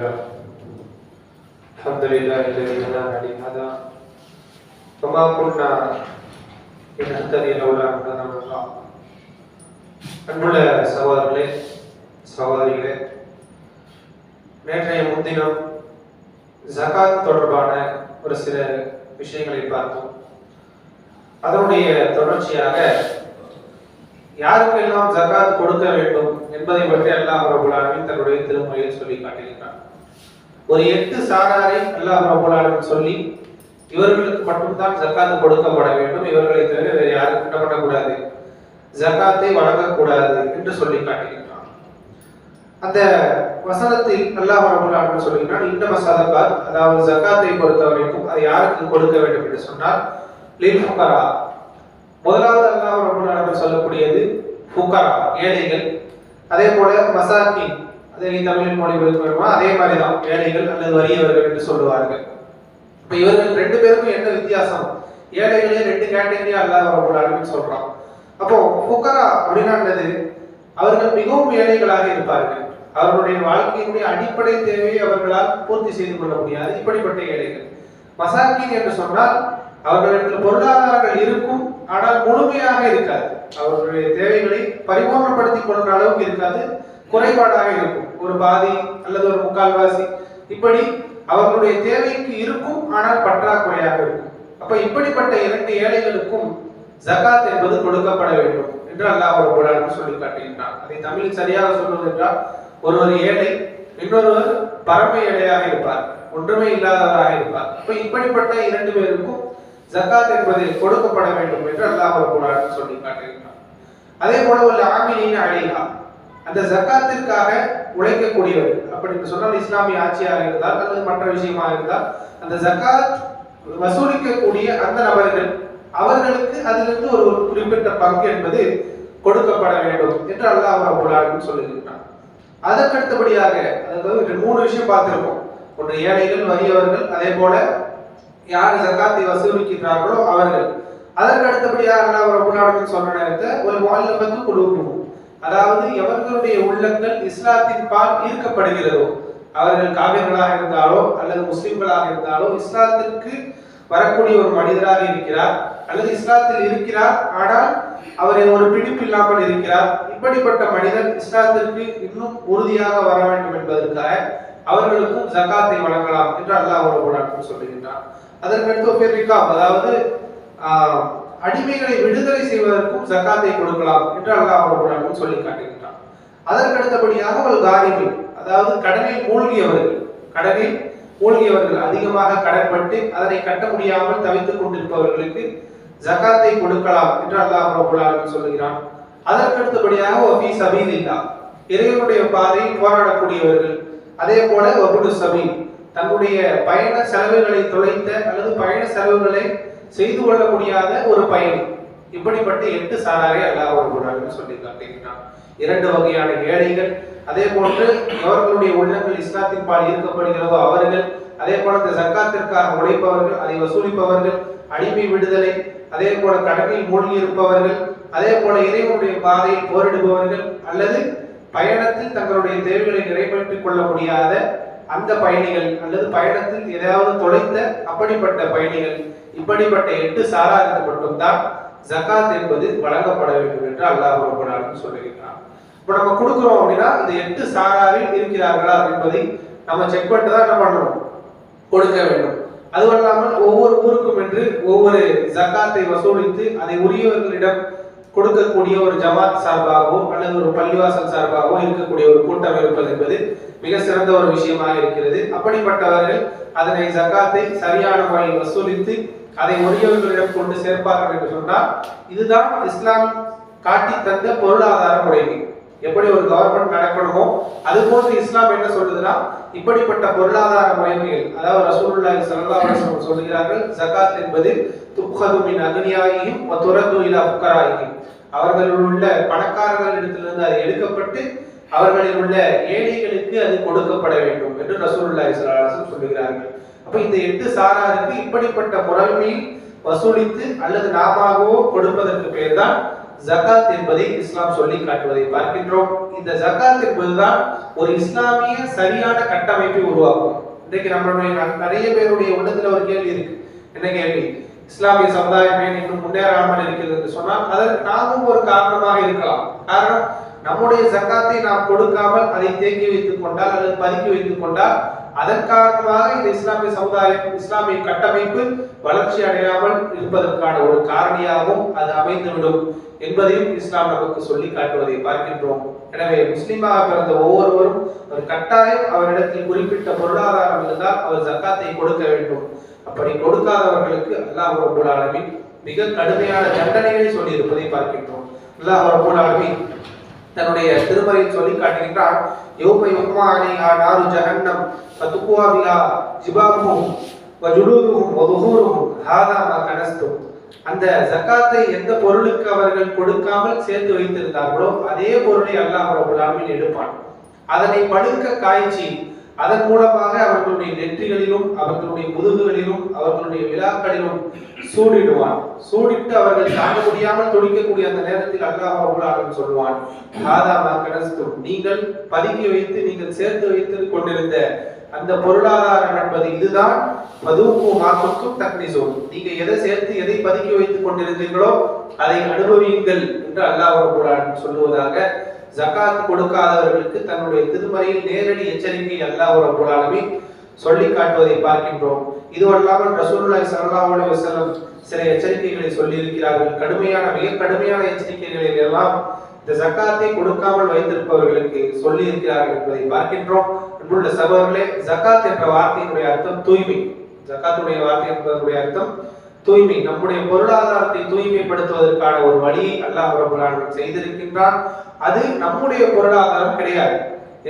لله الحمد لله الذي هدانا لهذا وما كنا لنهتدي لولا أن هدانا الله. அன்புள்ள சகோதரர்களே சகோதரிகளே, நேற்றைய முன்தினம் ஜகாத் தொடர்பான ஒரு சில விஷயங்களை பார்த்தோம். அதனுடைய தொடர்ச்சியாக யாருக்கெல்லாம் ஜகாத் கொடுக்க வேண்டும் என்பதை பற்றி அல்லாஹ் ரப்பல் ஆலமீன் தன்னுடைய திருமறையில் சொல்லி காட்டுகிறார். ஒரு 8 சாராரை அல்லாஹ் ரப்பல் ஆலமீன் சொல்லி இவர்களுக்கு மட்டும்தான் ஜகாத் கொடுக்கப்பட வேண்டும், இவர்களை தவிர வேறு யாருக்கும் என்ன பண்ணக்கூடாது, ஜகாத்தை வழங்கக்கூடாது என்று சொல்லி காட்டுகிறார். அந்த வசனத்தில் அல்லாஹ் ரப்பல் ஆலமீன் சொல்கிறார், இன்னம ஸதகாத், அதாவது ஜகாத்தை பொறுத்தவரைக்கும் அது யாருக்கு கொடுக்க வேண்டும் என்று சொன்னால் லில் ஃபுகரா. முதலாவது அல்லாஹ் ரப்பல் ஆலமீன் சொல்லக்கூடியது ஃபுகரா, ஏழைகள். அதே போல மசாகின், அதை தமிழில் மொழிபெயர்க்கிறோமா அதே மாதிரி தான், ஏழைகள் அல்லது வறியவர்கள் என்று சொல்லுவார்கள். இப்ப இவர்கள் ரெண்டு பேருக்கும் என்ன வித்தியாசம்? ஏழைகளே 2 கேட்டகரியா அல்லாஹ் ரப்பல் ஆலமீன் சொல்றான். அப்போ ஃபுகரா அப்படின்னா என்னது? அவர்கள் மிகவும் ஏழைகளாக இருப்பார்கள், அவர்களுடைய வாழ்க்கையினுடைய அடிப்படை தேவையை அவர்களால் பூர்த்தி செய்து கொள்ள முடியாது, இப்படிப்பட்ட ஏழைகள். மசாகின் என்று சொன்னால் அவர்களிடத்தில் பொருளாதாரங்கள் இருக்கும், ஆனால் முழுமையாக இருக்காது, அவர்களுடைய தேவைகளை பரிபூர்ணப்படுத்திக் கொள்கிற அளவுக்கு இருக்காது, குறைபாடாக இருக்கும், ஒரு பாதி அல்லது ஒரு முக்கால்வாசி, இப்படி அவர்களுடைய தேவைக்கு இருக்கும், ஆனால் பற்றாக்குறையாக இருக்கும். அப்ப இப்படிப்பட்ட 2 ஏழைகளுக்கும் ஜகாத் என்பது கொடுக்கப்பட வேண்டும் என்று அல்லாஹ் ரப்பல் ஆலமீன் சொல்லி காட்டுகின்றான். அதை தமிழில் சரியாக சொல்வது என்றால், ஒருவர் ஏழை, இன்னொருவர் பரம ஏழையாக இருப்பார், ஒன்றுமே இல்லாதவராக இருப்பார். அப்ப இப்படிப்பட்ட 2 பேருக்கும் ஜகாத் என்பது கொடுக்கப்பட வேண்டும் என்று அல்லாஹ் ரப்பல் ஆலமீன் சொல்லி காட்டுகின்றான். அதே போல ஒரு ஆமிலீன அலைஹா, அந்த ஜகாத்திற்காக உழைக்கக்கூடியவர்கள், அப்படின்னு சொன்னால் இஸ்லாமிய ஆட்சியாக இருந்தால் அல்லது மற்ற விஷயமாக இருந்தால் அந்த ஜகாத் வசூலிக்கக்கூடிய அந்த நபர்கள், அவர்களுக்கு அதிலிருந்து ஒரு குறிப்பிட்ட பங்கு என்பது கொடுக்கப்பட வேண்டும் என்று அல்லாஹ் ரப்பல் ஆலமீன் சொல்லுகின்றான். அதற்கடுத்தபடியாக, அதாவது 3 விஷயம் பார்த்திருக்கோம். ஒன்று ஏழைகள், வறியவர்கள், அதே போல யார் ஜகாத்தை வசூலிக்கிறார்களோ அவர்கள். அதற்கு அடுத்தபடியாக அல்லாஹ் ரப்பல் ஆலமீன் சொன்ன நேரத்தை ஒரு முஅல்லஃபத்து குலூபுஹும், அதாவது எவர்களுடைய உள்ளங்கள் இஸ்லாத்தின் பால் ஈர்க்கப்படுகிறதோ, அவர்கள் காபிர்களாக இருந்தாலோ அல்லது முஸ்லிம்களாக இருந்தாலோ, இஸ்லாத்திற்கு வரக்கூடிய ஒரு மனிதராக இருக்கிறார் அல்லது இஸ்லாத்தில் இருக்கிறார், ஆனால் அவரை ஒரு பிடிப்பு இல்லாமல் இருக்கிறார், இப்படிப்பட்ட மனிதர் இஸ்லாத்திற்கு இன்னும் உறுதியாக வர வேண்டும் என்பதற்காக அவர்களுக்கும் ஜகாத்தை வழங்கலாம் என்று அல்லாஹ் ரப்பல் ஆலமீன் சொல்லுகின்றார். அதற்கடுத்து ஃபிர்ரிகாப், அதாவது அடிமைகளை விடுதலை செய்வதற்கும் ஜகாத்தை கொடுக்கலாம் என்று அல்லாஹ் ரப்பல் ஆலமீன் சொல்லி காட்டுகின்றார். அதற்கடுத்தபடியாக ஒரு காரிமின், அதாவது கடனில் மூழ்கியவர்கள், அதிகமாக கடன்பட்டு அதனை கட்ட முடியாமல் தவித்துக் கொண்டிருப்பவர்களுக்கு ஜகாத்தை கொடுக்கலாம் என்று அல்லாஹ் ரப்பல் ஆலமீன் சொல்லுகிறான். அதற்கடுத்தபடியாக வஃபீ சபீலில்லாஹ், இறைவனுடைய பாதையில் போராடக்கூடியவர்கள், அதே போல வபுடு சபீல், தன்னுடைய பயண செலவுகளை தொலைத்த அல்லது பயண செலவுகளை செய்து கொள்ள முடியாத ஒரு பயணி, இப்படிப்பட்ட 8 சாராரை அல்லாஹ் ரப்பல் ஆலமீன் சொல்லி காட்டுகிறான். 2 வகையான ஏழைகள், அதே போன்று அவர்களுடைய உள்ளங்கள் இஸ்லாத்தின் பால் ஈர்க்கப்படுகிறதோ அவர்கள், அதே போல இந்த ஜகாத்திற்காக உழைப்பவர்கள், அதை வசூலிப்பவர்கள், அடிமை விடுதலை, அதே போல கடனில் மூழ்கி இருப்பவர்கள், அதே போல இறைவனுடைய பாதையில் போரிடுபவர்கள், அல்லது பயணத்தில் தங்களுடைய தேவைகளை நிறைவேற்றிக் கொள்ள முடியாத அந்த பயணிகள், அல்லது பயணத்தில் ஏதாவது தொலைத்த அப்படிப்பட்ட பயணிகள், இப்படிப்பட்ட 8 சாராருக்கு மட்டும்தான் ஜகாத் என்பது வழங்கப்பட வேண்டும் என்று அல்லாஹ் ரப்பல் ஆலமீன் சொல்லுகிறார். இப்போ நம்ம கொடுக்கிறோம் அப்படின்னா இந்த 8 சாராரில் இருக்கிறார்களா என்பதை நம்ம செக் பண்ணிட்டு தான் என்ன பண்ணணும், கொடுக்க வேண்டும். அதுவல்லாமல் ஒவ்வொரு ஊருக்கும் என்று ஒவ்வொரு ஜகாத்தை வசூலித்து அதை உரியவர்களிடம் கொடுக்கக்கூடிய ஒரு ஜமாத் சார்பாகவோ அல்லது ஒரு பள்ளிவாசல் சார்பாகவோ இருக்கக்கூடிய ஒரு கூட்டம் இருப்பது என்பது மிக சிறந்த ஒரு விஷயமாக இருக்கிறது. அப்படிப்பட்டவர்கள் அதனை ஜகாத்தை சரியான முறையில் வசூலித்து அதை உரியவர்களிடம் கொண்டு சேர்ப்பார்கள் என்று சொன்னால், இதுதான் இஸ்லாம் காட்டி தந்த பொருளாதார முறைகள். எப்படி ஒரு கவர்மெண்ட் நடக்கணுமோ அது போன்று இஸ்லாம் என்ன சொல்லுதுன்னா, இப்படிப்பட்ட பொருளாதார முறைமைகள், அதாவது ரசூலுல்லாஹி ஸல்லல்லாஹு அலைஹி வஸல்லம் சொல்கிறார்கள், ஜகாத் என்பது துக்ஹது மின் அக்னியாயிஹிம் வ துரது இலா ஃபுகராயிஹிம், அவர்களில் உள்ள பணக்காரர்களிடத்திலிருந்து அது எடுக்கப்பட்டு அவர்களில் உள்ள ஏழைகளுக்கு அது கொடுக்கப்பட வேண்டும் என்று ரசூலுல்லாஹி ஸல்லல்லாஹு அலைஹி வஸல்லம் சொல்கிறார்கள். அப்ப இந்த 8 சாராருக்கு இப்படிப்பட்ட முறைமையில் வசூலித்து அல்லது நாமாகவோ கொடுப்பதற்கு பேர் தான் ஜகாத் என்பதை இஸ்லாம் சொல்லி காட்டுவதை பார்க்கின்றோம். இந்த ஜகாத் என்பதுதான் ஒரு இஸ்லாமிய சரியான கட்டமைப்பை உருவாக்கும். இன்றைக்கு நம்மளுடைய நிறைய பேருடைய உள்ளத்துல ஒரு கேள்வி இருக்கு. என்ன கேள்வி? இஸ்லாமிய சமுதாயமே இன்னும் முன்னேறாமல் இருக்கிறது என்று சொன்னால் அதற்கு நாமும் ஒரு காரணமாக இருக்கலாம். காரணம், நம்முடைய ஜகாத்தை நாம் கொடுக்காமல் அதை தேக்கி வைத்துக் கொண்டால் அல்லது பதுக்கி வைத்துக் கொண்டால் அதன் காரணமாக இந்த இஸ்லாமிய சமுதாயம், இஸ்லாமிய கட்டமைப்பு வளர்ச்சி அடையாமல் இருப்பதற்கான ஒரு காரணியாகவும் அது அமைந்துவிடும் என்பதையும் இஸ்லாம் நமக்கு சொல்லி காட்டுவதை பார்க்கின்றோம். எனவே முஸ்லிமாக பிறந்த ஒவ்வொருவரும் ஒரு கட்டாயம் அவரிடத்தில் குறிப்பிட்ட பொருளாதாரம் இருந்தால் அவர் ஜகாத்தை கொடுக்க வேண்டும். அப்படி கொடுக்காதவர்களுக்கு அல்லாஹ் ரப்பல் ஆலமீன் மிக கடுமையான தண்டனைகளை சொல்லி இருப்பதை பார்க்கின்றோம். அல்லாஹ் ரப்பல் ஆலமீன் தன்னுடைய திருமறையில் சொல்லி காட்டுகின்றான், யௌம யுஹ்மா அலைஹா நாரு ஜஹன்னம் ஃபதுக்வா பிஹா ஜிபாஹும் வஜுலூதுஹும் வதுஹூருஹும் ஹாதா மா கனஸ்தும். அந்த ஜகாத்தை எந்த பொருளுக்கு அவர்கள் கொடுக்காமல் சேர்த்து வைத்திருந்தார்களோ அதே பொருளை அல்லாஹ் ரப்பல் ஆலமீன் எடுப்பான். அதனை படுக்க காய்ச்சி அதன் மூலமாக அவர்களுடைய நெற்றிகளிலும் அவர்களுடைய முதுகுகளிலும் அவர்களுடைய விழாக்களிலும் சூடிடுவான். சூடிட்டு அவர்கள் தாங்க முடியாமல் துடிக்கக்கூடிய அந்த நேரத்தில் அல்லாஹ் ரப்பல் ஆலமீன் சொல்வான், ஹாதா மா கனஸ்தும், நீங்கள் பதுக்கி வைத்து நீங்கள் சேர்த்து வைத்து கொண்டிருந்த அந்த பொருளாதாரம் என்பது இதுதான். பதுக்கு மாத்துக்கும் தக்னிசோன், நீங்க எதை சேர்த்து எதை பதுக்கி வைத்துக் கொண்டிருந்தீர்களோ அதை அனுபவியுங்கள் என்று அல்லாஹ் ரப்பல் ஆலமீன் சொல்லுவதாக ஜகாத் கொடுக்காதவர்களுக்கு தன்னுடைய திருமறையில் நேரடி எச்சரிக்கை அல்லாஹ் ரப்பல் ஆலமீன் சொல்லி காட்டுவதை பார்க்கின்றோம். இதுவல்லாமல் ரசூலுல்லாஹி ஸல்லல்லாஹு அலைஹி வஸல்லம் சில எச்சரிக்கைகளை சொல்லி இருக்கிறார்கள். மிக கடுமையான எச்சரிக்கைகளை எல்லாம் இந்த ஜகாத்தை கொடுக்காமல் வைத்திருப்பவர்களுக்கு சொல்லி இருக்கிறார்கள் என்பதை பார்க்கின்றோம். அன்புள்ள சகோதரர்களே, ஜகாத் என்ற வார்த்தையினுடைய அர்த்தம் தூய்மை. ஜகாத்துடைய வார்த்தை என்பதனுடைய அர்த்தம் தூய்மை. நம்முடைய பொருளாதாரத்தை தூய்மைப்படுத்துவதற்கான ஒரு வழியை அல்லாஹ் ரப்பல் ஆலமீன் செய்திருக்கின்றான். அது நம்முடைய பொருளாதாரம் கிடையாது.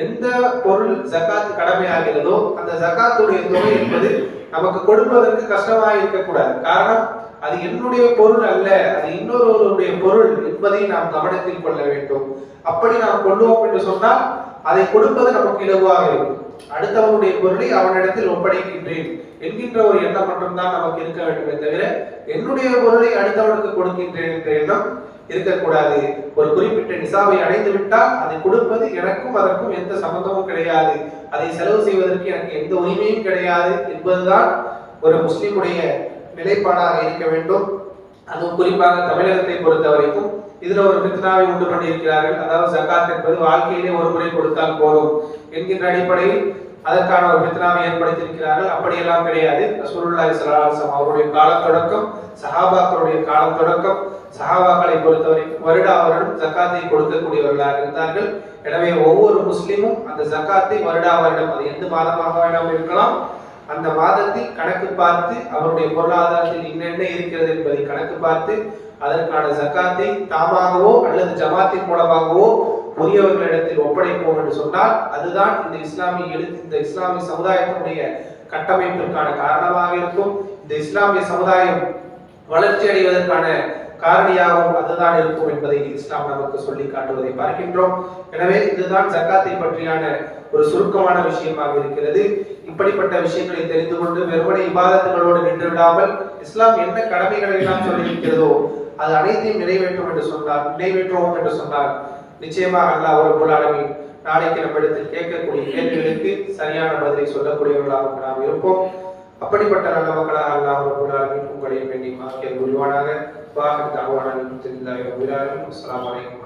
எந்த பொருள் ஜகாத் கடமையாகிறதோ அந்த ஜகாத்துடைய தொகை என்பது நமக்கு கொடுப்பதற்கு கஷ்டமாக இருக்கக்கூடாது. காரணம், அது என்னுடைய பொருள் அல்ல, அது இன்னொருவருடைய பொருள் என்பதை நாம் கவனத்தில் கொள்ள வேண்டும். அப்படி நாம் கொள்வோம் என்று சொன்னால் அதை கொடுப்பது நமக்கு இலகுவாக இருக்கும். அடுத்தவனுடைய பொருளை அவனிடத்தில் ஒப்படைக்கின்றேன் என்கின்ற ஒரு எண்ணம் மட்டும்தான் நமக்கு இருக்க வேண்டுமே தவிர என்னுடைய பொருளை அடுத்தவனுக்கு கொடுக்கின்றேன் என்ற எண்ணம் இருக்கக்கூடாது. ஒரு குறிப்பிட்ட நிசாபை அடைந்து விட்டால் அதை கொடுப்பது எனக்கும் அதற்கும் எந்த சம்பந்தமும் கிடையாது, அதை செலவு செய்வதற்கு எனக்கு எந்த உரிமையும் கிடையாது என்பதுதான் ஒரு முஸ்லிமுடைய நிலைப்பாடாக இருக்க வேண்டும். அதுவும் குறிப்பாக தமிழகத்தை பொறுத்த வரைக்கும் இதுல ஒரு ஃபித்னாவை உண்டு பண்ணியிருக்கிறார்கள். அதாவது ஜகாத் என்பது வாழ்க்கையிலே ஒரு முறை கொடுத்தால் போதும் என்கின்ற அடிப்படையில் அதற்கான ஒரு ஃபித்னாவை ஏற்படுத்தியிருக்கிறார்கள். அப்படியெல்லாம் கிடையாது. ரசூலுல்லாஹி ஸல்லல்லாஹு அலைஹி வஸல்லம் அவருடைய காலம் தொடக்கம், சஹாபாக்களுடைய காலம் தொடக்கம், சஹாபாக்களை பொறுத்தவரை வருடா வருடம் ஜகாத்தை கொடுக்கக்கூடியவர்களாக இருந்தார்கள். எனவே ஒவ்வொரு முஸ்லிமும் அந்த ஜகாத்தை வருடா வருடம், அது எந்த மாதமாக வேண்டாம் இருக்கலாம், அந்த மாதத்தில் கணக்கு பார்த்து அவருடைய பொருளாதாரத்தில் என்னென்ன இருக்கிறது என்பதை கணக்கு பார்த்து அதற்கான ஜகாத்தை தாமாகவோ அல்லது ஜமாத்தின் மூலமாகவோ உரியவர்களிடத்தில் ஒப்படைப்போம் என்று சொன்னால் அதுதான் இந்த இஸ்லாமிய சமுதாயத்தினுடைய கட்டமைப்பிற்கான காரணமாக இருக்கும். இந்த இஸ்லாமிய சமுதாயம் வளர்ச்சி அடைவதற்கான காரணியாகவும் அதுதான் இருக்கும் என்பதை இஸ்லாம் நமக்கு சொல்லி காட்டுவதை பார்க்கின்றோம். எனவே இதுதான் ஜகாத்தை பற்றியான ஒரு சுருக்கமான விஷயமாக இருக்கிறது. இப்படிப்பட்ட விஷயங்களை தெரிந்து கொண்டு வெறுமனை இபாதத்துகளோடு நின்று விடாமல் இஸ்லாம் என்ன கடமைகளை எல்லாம் சொல்லியிருக்கிறதோ அது அனைத்தையும் நிறைவேற்றுவோம் என்று சொன்னார் நிச்சயமாக அல்லாஹ் ரப்பல் ஆலமீன் நாளைக்கு நம்மிடத்தில் கேட்கக்கூடிய கேள்விகளுக்கு சரியான பதிலை சொல்லக்கூடியவர்களாக நாம் இருப்போம். அப்படிப்பட்ட நல்ல மக்களாக அல்லாஹ் ரப்பல் ஆலமீன் உங்களையும் வேண்டி ஆக்கிய புரிவானாக. வாஹிர் தஅவானா அல்ஹம்துலில்லாஹி ரப்பில் ஆலமீன். அஸ்ஸலாமு அலைக்கும்.